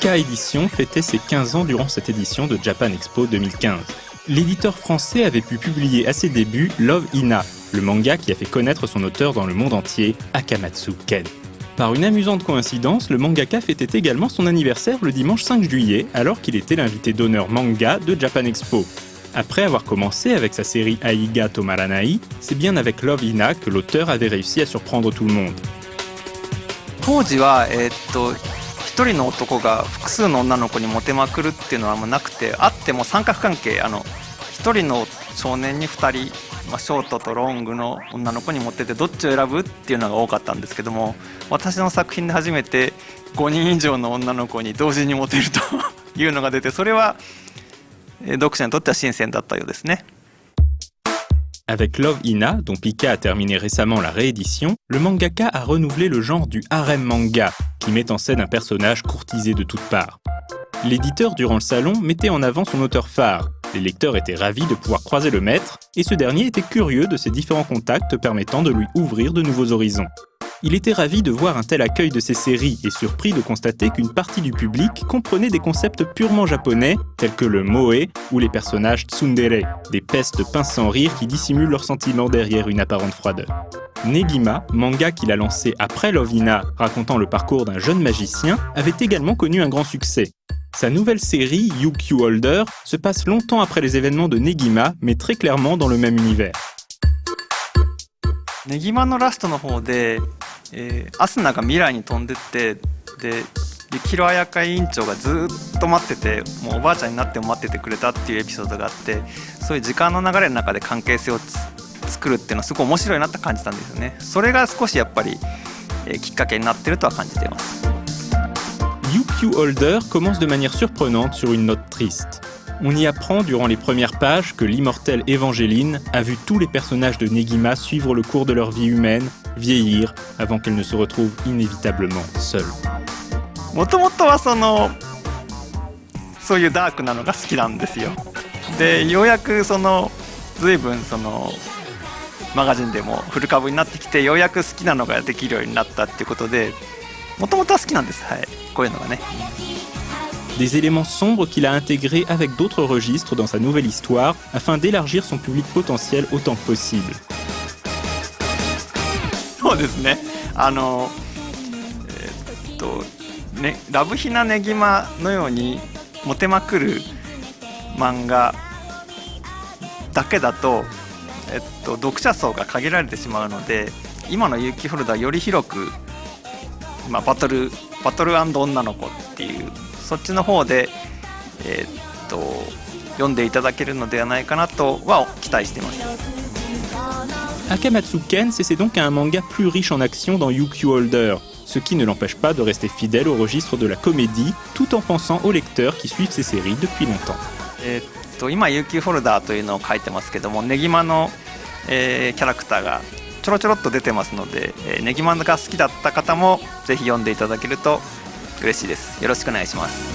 Pika Édition fêtait ses 15 ans durant cette édition de Japan Expo 2015. L'éditeur français avait pu publier à ses débuts Love Hina, le manga qui a fait connaître son auteur dans le monde entier, Akamatsu Ken. Par une amusante coïncidence, le mangaka fêtait également son anniversaire le dimanche 5 juillet, alors qu'il était l'invité d'honneur manga de Japan Expo. Après avoir commencé avec sa série Aiga Tomaranai, c'est bien avec Love Hina que l'auteur avait réussi à surprendre tout le monde. 当時は一人の男が複数の女の子にモテまくるっていうのはもうなくて、あっても三角関係、一人の少年に二人、ショートとロングの女の子にモテてどっちを選ぶっていうのが多かったんですけども、私の作品で初めて5人以上の女の子に同時にモテるというのが出て、それは読者にとっては新鮮だったようですね。Avec Love Hina, dont Pika a terminé récemment la réédition, le mangaka a renouvelé le genre du harem manga, qui met en scène un personnage courtisé de toutes parts. L'éditeur, durant le salon, mettait en avant son auteur phare. Les lecteurs étaient ravis de pouvoir croiser le maître, et ce dernier était curieux de ses différents contacts permettant de lui ouvrir de nouveaux horizons. Il était ravi de voir un tel accueil de ses séries et surpris de constater qu'une partie du public comprenait des concepts purement japonais, tels que le moe ou les personnages tsundere, des pestes pinces sans rire qui dissimulent leurs sentiments derrière une apparente froideur. Negima, manga qu'il a lancé après Love Hina, racontant le parcours d'un jeune magicien, avait également connu un grand succès. Sa nouvelle série, Yu-Q Holder, se passe longtemps après les événements de Negima, mais très clairement dans le même univers. ネギマのラストの方で、アスナが未来に飛んでって、で幸宏彩香委員長がずっと待ってて、もうおばあちゃんになっても待っててくれたっていうエピソードがあって、そういう時間の流れの中で関係性を作るっていうのはすごい面白いなって感じたんですよね。それが少しやっぱり、きっかけになってるとは感じています。Yu-Q Holder commence de manière surprenante sur une note triste. On y apprend durant les premières pages que l'immortelle Evangeline a vu tous les personnages de Negima suivre le cours de leur vie humaine, vieillir, avant qu'elle ne se retrouve inévitablement seule. もともとはそういうダークなのが好きなんですよ。でようやく随分マガジンでもフル株になってきて、ようやく好きなのができるようになったっていうことで、もともとは好きなんです。はい、こういうのがね。Des éléments sombres qu'il a intégrés avec d'autres registres dans sa nouvelle histoire afin d'élargir son public potentiel autant que possible. そうですね。ラブヒナネギマのようにモテまくる漫画だけだと、読者層が限られてしまうので、今のユキホルダーより広く、バトル女の子っていうそっちの方で、読んでいただけるのではないかなとは期待しています。Akamatsu Ken s'essaie donc à un manga plus riche en action dans Yu-Q Holder, ce qui ne l'empêche pas de rester fidèle au registre de la comédie, tout en pensant aux lecteurs qui suivent ces séries depuis longtemps. 今 Yu-Q ホルダーというのを書いてますけども、ネギマの、キャラクターがちょろちょろっと出てますので、ネギマが好きだった方もぜひ読んでいただけると嬉しいです。よろしくお願いします。